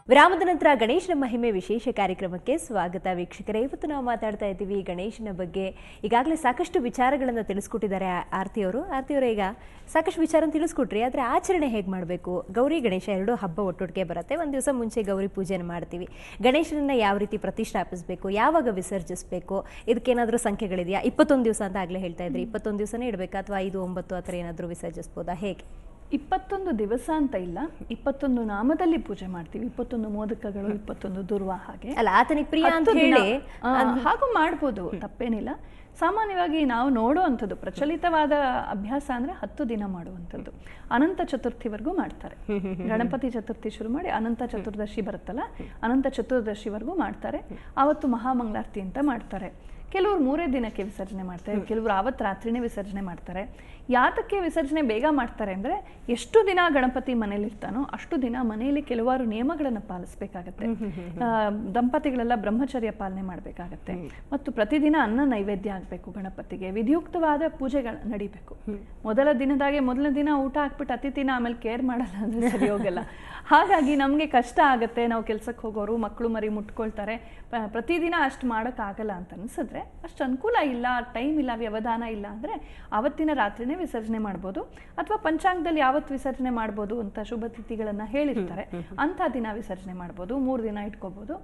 ವಿರಾಮದ ನಂತರ ಗಣೇಶನ ಮಹಿಮೆ ವಿಶೇಷ ಕಾರ್ಯಕ್ರಮಕ್ಕೆ ಸ್ವಾಗತ ವೀಕ್ಷಕರೇ. ಇವತ್ತು ನಾವು ಮಾತಾಡ್ತಾ ಇದ್ದೀವಿ ಗಣೇಶನ ಬಗ್ಗೆ. ಈಗಾಗಲೇ ಸಾಕಷ್ಟು ವಿಚಾರಗಳನ್ನು ತಿಳಿಸ್ಕೊಟ್ಟಿದ್ದಾರೆ ಆರತಿಯವರು. ಈಗ ಸಾಕಷ್ಟು ವಿಚಾರ ತಿಳಿಸ್ಕೊಟ್ರಿ, ಆದರೆ ಆಚರಣೆ ಹೇಗೆ ಮಾಡಬೇಕು? ಗೌರಿ ಗಣೇಶ ಎರಡು ಹಬ್ಬ ಒಟ್ಟೊಟ್ಟಿಗೆ ಬರುತ್ತೆ. ಒಂದು ದಿವಸ ಮುಂಚೆ ಗೌರಿ ಪೂಜೆನ ಮಾಡ್ತೀವಿ. ಗಣೇಶನನ್ನ ಯಾವ ರೀತಿ ಪ್ರತಿಷ್ಠಾಪಿಸಬೇಕು, ಯಾವಾಗ ವಿಸರ್ಜಿಸಬೇಕು, ಇದಕ್ಕೇನಾದರೂ ಸಂಖ್ಯೆಗಳಿದೆಯಾ? 21 ದಿವಸ ಅಂತ ಆಗಲೇ ಹೇಳ್ತಾ ಇದ್ರಿ. 21 ದಿವಸನೇ ಇಡಬೇಕಾ ಅಥವಾ 5, 9 ಆ ಥರ ಏನಾದರೂ ವಿಸರ್ಜಿಸ್ಬೋದಾ, ಹೇಗೆ? 21 ದಿವಸ ಅಂತ ಇಲ್ಲ, 21 ನಾಮದಲ್ಲಿ ಪೂಜೆ ಮಾಡ್ತೀವಿ. 21 ಮೋದಕಗಳು, 21 ದುರ್ವ, ಹಾಗೆ ಅಲ್ಲ ಆತನಿಗೆ ಪ್ರಿಯ ಅಂತ ಹೇಳಿ ಹಾಗೂ ಮಾಡ್ಬೋದು, ತಪ್ಪೇನಿಲ್ಲ. ಸಾಮಾನ್ಯವಾಗಿ ನಾವು ನೋಡುವಂಥದ್ದು ಪ್ರಚಲಿತವಾದ ಅಭ್ಯಾಸ ಅಂದ್ರೆ 10 ದಿನ ಮಾಡುವಂಥದ್ದು. ಅನಂತ ಚತುರ್ಥಿವರೆಗೂ ಮಾಡ್ತಾರೆ. ಗಣಪತಿ ಚತುರ್ಥಿ ಶುರು ಮಾಡಿ ಅನಂತ ಚತುರ್ದಶಿ ಬರುತ್ತಲ್ಲ, ಅನಂತ ಚತುರ್ದಶಿವರೆಗೂ ಮಾಡ್ತಾರೆ. ಆವತ್ತು ಮಹಾಮಂಗಳಾರತಿ ಅಂತ ಮಾಡ್ತಾರೆ. ಕೆಲವರು 3 ದಿನಕ್ಕೆ ವಿಸರ್ಜನೆ ಮಾಡ್ತಾರೆ, ಕೆಲವರು ಆವತ್ತು ರಾತ್ರಿನೇ ವಿಸರ್ಜನೆ ಮಾಡ್ತಾರೆ. ಯಾತಕ್ಕೆ ವಿಸರ್ಜನೆ ಬೇಗ ಮಾಡ್ತಾರೆ ಅಂದರೆ, ಎಷ್ಟು ದಿನ ಗಣಪತಿ ಮನೇಲಿ ಇರ್ತಾನೋ ಅಷ್ಟು ದಿನ ಮನೆಯಲ್ಲಿ ಕೆಲವಾರು ನಿಯಮಗಳನ್ನು ಪಾಲಿಸಬೇಕಾಗತ್ತೆ. ದಂಪತಿಗಳೆಲ್ಲ ಬ್ರಹ್ಮಚರ್ಯ ಪಾಲನೆ ಮಾಡಬೇಕಾಗತ್ತೆ. ಮತ್ತು ಪ್ರತಿದಿನ ಅನ್ನ ನೈವೇದ್ಯ ಆಗಬೇಕು. ಗಣಪತಿಗೆ ವಿಧಿಯುಕ್ತವಾದ ಪೂಜೆಗಳು ನಡಿಬೇಕು. ಮೊದಲ ದಿನ ಊಟ ಹಾಕ್ಬಿಟ್ಟು ಅತಿಥಿನ ಆಮೇಲೆ ಕೇರ್ ಮಾಡಲ್ಲ ಅಂದರೆ ಸರಿ ಹೋಗಲ್ಲ. ಹಾಗಾಗಿ ನಮಗೆ ಕಷ್ಟ ಆಗುತ್ತೆ. ನಾವು ಕೆಲ್ಸಕ್ಕೆ ಹೋಗೋರು, ಮಕ್ಕಳು ಮರಿ ಮುಟ್ಕೊಳ್ತಾರೆ. ಪ್ರತಿದಿನ ಅಷ್ಟು ಮಾಡೋಕ್ಕಾಗಲ್ಲ ಅಂತ ಅನಿಸಿದ್ರೆ, ಅಷ್ಟು ಅನುಕೂಲ ಇಲ್ಲ, ಟೈಮ್ ಇಲ್ಲ, ವ್ಯವಧಾನ ಇಲ್ಲ ಅಂದರೆ ಆವತ್ತಿನ ರಾತ್ರಿನೇ ವಿಸರ್ಜನೆ ಮಾಡ್ಬೋದು. ಅಥವಾ ಪಂಚಾಂಗದಲ್ಲಿ ಯಾವತ್ತು ವಿಸರ್ಜನೆ ಮಾಡ್ಬೋದು ಅಂತ ಶುಭ ತಿಥಿಗಳನ್ನ ಹೇಳಿರ್ತಾರೆ, ಅಂಥ ದಿನ ವಿಸರ್ಜನೆ ಮಾಡ್ಬೋದು. 3 ದಿನ ಇಟ್ಕೋಬಹುದು.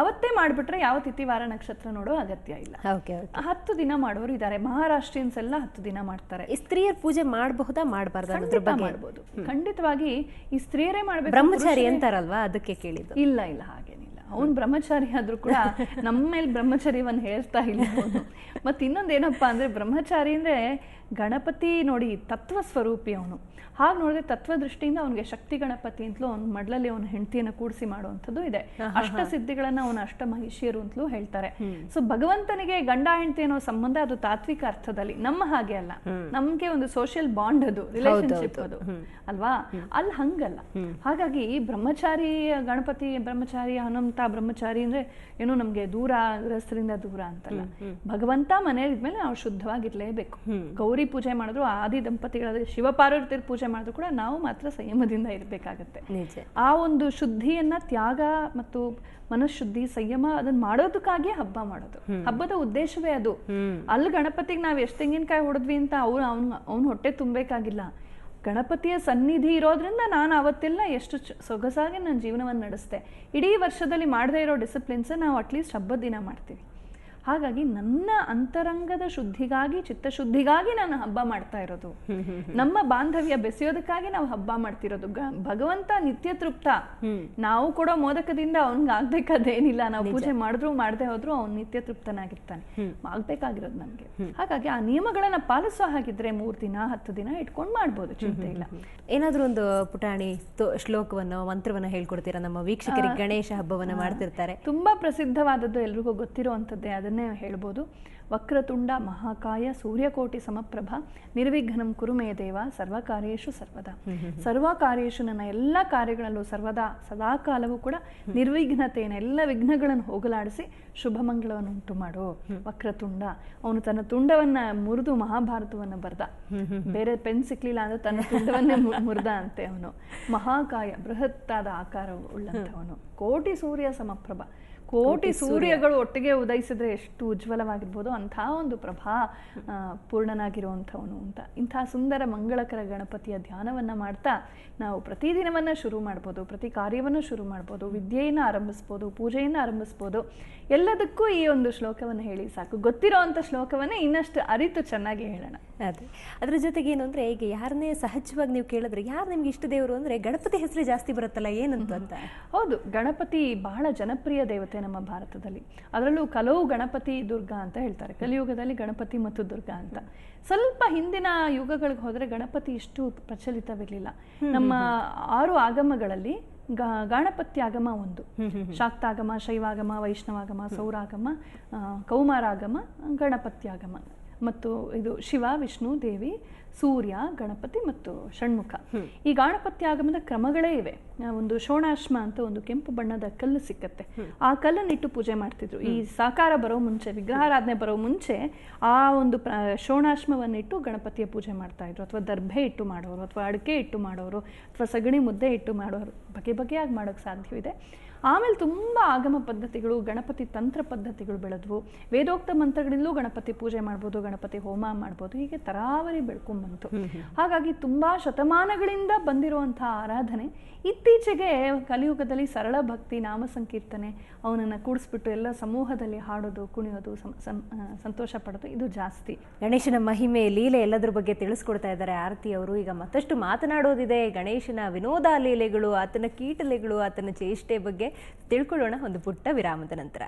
ಅವತ್ತೇ ಮಾಡಿಬಿಟ್ರೆ ಯಾವ ತಿಥಿ ವಾರ ನಕ್ಷತ್ರ ನೋಡೋ ಅಗತ್ಯ ಇಲ್ಲ. 10 ದಿನ ಮಾಡೋರು ಇದ್ದಾರೆ. ಮಹಾರಾಷ್ಟ್ರೀಯನ್ಸ್ ಎಲ್ಲ 10 ದಿನ ಮಾಡ್ತಾರೆ. ಸ್ತ್ರೀಯರ್ ಪೂಜೆ ಮಾಡಬಹುದಾ, ಮಾಡಬಾರ್ದು? ಮಾಡ್ಬೋದು, ಖಂಡಿತವಾಗಿ. ಈ ಸ್ತ್ರೀಯರೇ ಮಾಡ್ಬೇಕು. ಬ್ರಹ್ಮಚಾರಿ ಅಂತಾರಲ್ವಾ, ಅದಕ್ಕೆ ಕೇಳಿದ್ದು. ಇಲ್ಲ ಹಾಗೇನಿಲ್ಲ. ಅವನು ಬ್ರಹ್ಮಚಾರಿ ಆದ್ರೂ ಕೂಡ ನಮ್ಮ ಮೇಲೆ ಬ್ರಹ್ಮಚರ್ಯವನ್ನು ಹೇಳ್ತಾ ಇಲ್ಲ ಅವನು. ಮತ್ತೆ ಇನ್ನೊಂದೇನಪ್ಪಾ ಅಂದ್ರೆ, ಬ್ರಹ್ಮಚಾರಿ ಅಂದ್ರೆ ಗಣಪತಿ ನೋಡಿ ತತ್ವ ಸ್ವರೂಪಿ ಅವನು. ಹಾಗೆ ನೋಡಿದ್ರೆ ತತ್ವ ದೃಷ್ಟಿಯಿಂದ ಅವನಿಗೆ ಶಕ್ತಿ ಗಣಪತಿ ಅಂತಲೂ ಅವ್ನ ಮಡ್ಲಲ್ಲಿ ಅವನ ಹೆಂಡತಿಯನ್ನು ಕೂಡಿಸಿ ಮಾಡುವಂಥದ್ದು ಇದೆ. ಅಷ್ಟ ಸಿದ್ಧಿಗಳನ್ನ ಅವನ ಅಷ್ಟ ಮಹಿಷಿಯರು ಅಂತಲೂ ಹೇಳ್ತಾರೆ. ಸೊ ಭಗವಂತನಿಗೆ ಗಂಡ ಹೆಂಡತಿ ಅನ್ನೋ ಸಂಬಂಧ ಅದು ತಾತ್ವಿಕ ಅರ್ಥದಲ್ಲಿ, ನಮ್ಮ ಹಾಗೆ ಅಲ್ಲ. ನಮ್ಗೆ ಒಂದು ಸೋಷಿಯಲ್ ಬಾಂಡ್, ಅದು ರಿಲೇಶನ್ಶಿಪ್ ಅದು ಅಲ್ವಾ. ಅಲ್ಲಿ ಹಂಗಲ್ಲ. ಹಾಗಾಗಿ ಗಣಪತಿ ಬ್ರಹ್ಮಚಾರಿ, ಹನುಮಂತ ಬ್ರಹ್ಮಚಾರಿ ಅಂದ್ರೆ ಏನೋ ನಮ್ಗೆ ದೂರ, ಗೃಹಸ್ಥರಿಂದ ದೂರ ಅಂತಲ್ಲ. ಭಗವಂತ ಮನೆಯಲ್ಲಿದ್ಮೇಲೆ ನಾವು ಶುದ್ಧವಾಗಿರ್ಲೇಬೇಕು. ಗೌರಿ ಪೂಜೆ ಮಾಡಿದ್ರು, ಆದಿ ದಂಪತಿಗಳಾದ್ರೆ ಶಿವಪಾರ್ವತಿಯರ ಪೂಜೆ ಮಾಡಿದ್ರು ಕೂಡ ನಾವು ಮಾತ್ರ ಸಂಯಮದಿಂದ ಇರಬೇಕಾಗತ್ತೆ. ಆ ಒಂದು ಶುದ್ಧಿಯನ್ನ, ತ್ಯಾಗ ಮತ್ತು ಮನಃಶುದ್ಧಿ, ಸಂಯಮ, ಅದನ್ನ ಮಾಡೋದಕ್ಕಾಗಿ ಹಬ್ಬ ಮಾಡೋದು. ಹಬ್ಬದ ಉದ್ದೇಶವೇ ಅದು. ಅಲ್ಲಿ ಗಣಪತಿಗೆ ನಾವ್ ಎಷ್ಟು ತೆಂಗಿನಕಾಯಿ ಹೊಡೆದ್ವಿ ಅಂತ ಅವ್ನು ಹೊಟ್ಟೆ ತುಂಬಬೇಕಾಗಿಲ್ಲ. ಗಣಪತಿಯ ಸನ್ನಿಧಿ ಇರೋದ್ರಿಂದ ನಾನು ಅವತ್ತೆಲ್ಲ ಎಷ್ಟು ಸೊಗಸಾಗಿ ನನ್ನ ಜೀವನವನ್ನು ನಡೆಸ್ತೆ. ಇಡೀ ವರ್ಷದಲ್ಲಿ ಮಾಡದೇ ಇರೋ ಡಿಸಿಪ್ಲಿನ್ಸ್ ನಾವು ಅಟ್ಲೀಸ್ಟ್ ಹಬ್ಬದ ದಿನ ಮಾಡ್ತೀವಿ. ಹಾಗಾಗಿ ನನ್ನ ಅಂತರಂಗದ ಶುದ್ಧಿಗಾಗಿ, ಚಿತ್ತಶುದ್ಧಿಗಾಗಿ ನಾನು ಹಬ್ಬ ಮಾಡ್ತಾ ಇರೋದು. ನಮ್ಮ ಬಾಂಧವ್ಯ ಬೆಸೆಯೋದಕ್ಕಾಗಿ ನಾವು ಹಬ್ಬ ಮಾಡ್ತಿರೋದು. ಭಗವಂತ ನಿತ್ಯ ತೃಪ್ತ. ನಾವು ಕೊಡೋ ಮೋದಕದಿಂದ ಅವನ್ಗೆ ಆಗ್ಬೇಕಾದೇನಿಲ್ಲ. ನಾವು ಪೂಜೆ ಮಾಡಿದ್ರು ಮಾಡದೆ ಹೋದ್ರು ಅವ್ನು ನಿತ್ಯ ತೃಪ್ತನಾಗಿರ್ತಾನೆ. ಆಗ್ಬೇಕಾಗಿರೋದು ನಮ್ಗೆ. ಹಾಗಾಗಿ ಆ ನಿಯಮಗಳನ್ನ ಪಾಲಿಸೋ ಹಾಗಿದ್ರೆ 3 ದಿನ 10 ದಿನ ಇಟ್ಕೊಂಡು ಮಾಡ್ಬೋದು, ಚಿಂತೆ ಇಲ್ಲ. ಏನಾದ್ರೂ ಒಂದು ಪುಟಾಣಿ ಶ್ಲೋಕವನ್ನು, ಮಂತ್ರವನ್ನ ಹೇಳ್ಕೊಡ್ತೀರಾ ನಮ್ಮ ವೀಕ್ಷಕರಿಗೆ? ಗಣೇಶ ಹಬ್ಬವನ್ನ ಮಾಡ್ತಿರ್ತಾರೆ. ತುಂಬಾ ಪ್ರಸಿದ್ಧವಾದದ್ದು, ಎಲ್ರಿಗೂ ಗೊತ್ತಿರುವಂಥದ್ದೇ. ಅದನ್ನೇ ಹೇಳ್ಬೋದು. ವಕ್ರತುಂಡ ಮಹಾಕಾಯ ಸೂರ್ಯಕೋಟಿ ಸಮಪ್ರಭ ನಿರ್ವಿಘ್ನಂ ಕುರು ಮೇ ದೇವ ಸರ್ವಕಾರ್ಯೇಷು ಸರ್ವದಾ. ಸರ್ವಕಾರ್ಯೇಷು, ನನ್ನ ಎಲ್ಲ ಕಾರ್ಯಗಳಲ್ಲೂ ಸರ್ವದಾ ಸದಾಕಾಲವೂ ಕೂಡ ನಿರ್ವಿಘ್ನತೆಯನ್ನು, ಎಲ್ಲ ವಿಘ್ನಗಳನ್ನು ಹೋಗಲಾಡಿಸಿ ಶುಭ ಮಂಗಳವನ್ನು ಉಂಟು ಮಾಡು. ವಕ್ರತುಂಡ, ಅವನು ತನ್ನ ತುಂಡವನ್ನ ಮುರಿದು ಮಹಾಭಾರತವನ್ನು ಬರ್ದ. ಬೇರೆ ಪೆನ್ ಸಿಕ್ಲಿಲ್ಲ ಅಂದ್ರೆ ತನ್ನ ತುಂಡವನ್ನೇ ಮುರಿದ ಅಂತೆ ಅವನು. ಮಹಾಕಾಯ, ಬೃಹತ್ತಾದ ಆಕಾರ ಉಳ್ಳಂಥವನು. ಕೋಟಿ ಸೂರ್ಯ ಸಮಪ್ರಭ, ಕೋಟಿ ಸೂರ್ಯಗಳು ಒಟ್ಟಿಗೆ ಉದಯಿಸಿದ್ರೆ ಎಷ್ಟು ಉಜ್ವಲವಾಗಿರ್ಬೋದು ಅಂಥ ಒಂದು ಪ್ರಭಾ ಪೂರ್ಣನಾಗಿರುವಂಥವನು ಅಂತ. ಇಂಥ ಸುಂದರ ಮಂಗಳಕರ ಗಣಪತಿಯ ಧ್ಯಾನವನ್ನು ಮಾಡ್ತಾ ನಾವು ಪ್ರತಿದಿನವನ್ನು ಶುರು ಮಾಡ್ಬೋದು, ಪ್ರತಿ ಕಾರ್ಯವನ್ನು ಶುರು ಮಾಡ್ಬೋದು, ವಿದ್ಯೆಯನ್ನು ಆರಂಭಿಸ್ಬೋದು, ಪೂಜೆಯನ್ನು ಆರಂಭಿಸ್ಬೋದು. ಎಲ್ಲದಕ್ಕೂ ಈ ಒಂದು ಶ್ಲೋಕವನ್ನು ಹೇಳಿ ಸಾಕು. ಗೊತ್ತಿರೋ ಅಂಥ ಶ್ಲೋಕವನ್ನೇ ಇನ್ನಷ್ಟು ಅರಿತು ಚೆನ್ನಾಗಿ ಹೇಳೋಣ. ಅದೇ, ಅದ್ರ ಜೊತೆಗೆ ಏನು ಅಂದರೆ, ಈಗ ಯಾರನ್ನೇ ಸಹಜವಾಗಿ ನೀವು ಕೇಳಿದ್ರೆ ಯಾರು ನಿಮ್ಗೆ ಇಷ್ಟ ದೇವರು ಅಂದರೆ ಗಣಪತಿ ಹೆಸರು ಜಾಸ್ತಿ ಬರುತ್ತಲ್ಲ, ಏನಂತ ಅಂತ. ಹೌದು, ಗಣಪತಿ ಬಹಳ ಜನಪ್ರಿಯ ದೇವತೆ ನಮ್ಮ ಭಾರತದಲ್ಲಿ. ಅದರಲ್ಲೂ ಕಲವು ಗಣಪತಿ ದುರ್ಗಾ ಅಂತ ಹೇಳ್ತಾರೆ. ಕಲಿಯುಗದಲ್ಲಿ ಗಣಪತಿ ಮತ್ತು ದುರ್ಗಾ ಅಂತ. ಸ್ವಲ್ಪ ಹಿಂದಿನ ಯುಗಗಳಿಗೆ ಹೋದ್ರೆ ಗಣಪತಿ ಇಷ್ಟು ಪ್ರಚಲಿತವಿರಲಿಲ್ಲ. ನಮ್ಮ 6 ಆಗಮಗಳಲ್ಲಿ ಗಾಣಪತ್ಯಾಗಮ ಒಂದು, ಶಾಕ್ತಾಗಮ, ಶೈವಾಗಮ, ವೈಷ್ಣವಾಗಮ, ಸೌರಾಗಮ, ಕೌಮಾರಾಗಮ, ಗಣಪತ್ಯಾಗಮ. ಮತ್ತು ಇದು ಶಿವ, ವಿಷ್ಣು, ದೇವಿ, ಸೂರ್ಯ, ಗಣಪತಿ ಮತ್ತು ಷಣ್ಮುಖ. ಈ ಗಣಪತಿ ಆಗಮನದ ಕ್ರಮಗಳೇ ಇವೆ. ಒಂದು ಶೋಣಾಶ್ಮ ಅಂತ ಒಂದು ಕೆಂಪು ಬಣ್ಣದ ಕಲ್ಲು ಸಿಕ್ಕತ್ತೆ. ಆ ಕಲ್ಲನ್ನಿಟ್ಟು ಪೂಜೆ ಮಾಡ್ತಿದ್ರು. ಈ ಸಾಕಾರ ಬರೋ ಮುಂಚೆ, ವಿಗ್ರಹಾರಾಧನೆ ಬರೋ ಮುಂಚೆ ಆ ಒಂದು ಶೋಣಾಶ್ಮವನ್ನಿಟ್ಟು ಗಣಪತಿಯ ಪೂಜೆ ಮಾಡ್ತಾ ಇದ್ರು. ಅಥವಾ ದರ್ಭೆ ಇಟ್ಟು ಮಾಡೋರು, ಅಥವಾ ಅಡಿಕೆ ಇಟ್ಟು ಮಾಡೋರು, ಅಥವಾ ಸಗಣಿ ಮುದ್ದೆ ಇಟ್ಟು ಮಾಡೋರು. ಬಗೆ ಬಗೆಯಾಗಿ ಮಾಡೋಕ್ಕೆ ಸಾಧ್ಯವಿದೆ. ಆಮೇಲೆ ತುಂಬ ಆಗಮ ಪದ್ಧತಿಗಳು, ಗಣಪತಿ ತಂತ್ರ ಪದ್ಧತಿಗಳು ಬೆಳೆದ್ವು. ವೇದೋಕ್ತ ಮಂತ್ರಗಳಿಂದಲೂ ಗಣಪತಿ ಪೂಜೆ ಮಾಡ್ಬೋದು, ಗಣಪತಿ ಹೋಮ ಮಾಡ್ಬೋದು. ಹೀಗೆ ತರಾವರಿ ಬೆಳ್ಕೊಂಡ್ಬಂತು. ಹಾಗಾಗಿ ತುಂಬ ಶತಮಾನಗಳಿಂದ ಬಂದಿರುವಂತಹ ಆರಾಧನೆ ಇತ್ತೀಚೆಗೆ ಕಲಿಯುಗದಲ್ಲಿ ಸರಳ ಭಕ್ತಿ, ನಾಮ ಸಂಕೀರ್ತನೆ, ಅವನನ್ನು ಕೂಡಿಸ್ಬಿಟ್ಟು ಎಲ್ಲ ಸಮೂಹದಲ್ಲಿ ಹಾಡೋದು, ಕುಣಿಯೋದು, ಸಂತೋಷ ಪಡೋದು ಇದು ಜಾಸ್ತಿ. ಗಣೇಶನ ಮಹಿಮೆ, ಲೀಲೆ ಎಲ್ಲದ್ರ ಬಗ್ಗೆ ತಿಳಿಸ್ಕೊಡ್ತಾ ಇದ್ದಾರೆ ಆರತಿ ಅವರು. ಈಗ ಮತ್ತಷ್ಟು ಮಾತನಾಡೋದಿದೆ. ಗಣೇಶನ ವಿನೋದ ಲೀಲೆಗಳು, ಆತನ ಕೀಟಲೆಗಳು, ಆತನ ಚೇಷ್ಟೆ ಬಗ್ಗೆ ತಿಳ್ಕೊಳ್ಳೋಣ ಒಂದು ಪುಟ್ಟ ವಿರಾಮದ ನಂತರ.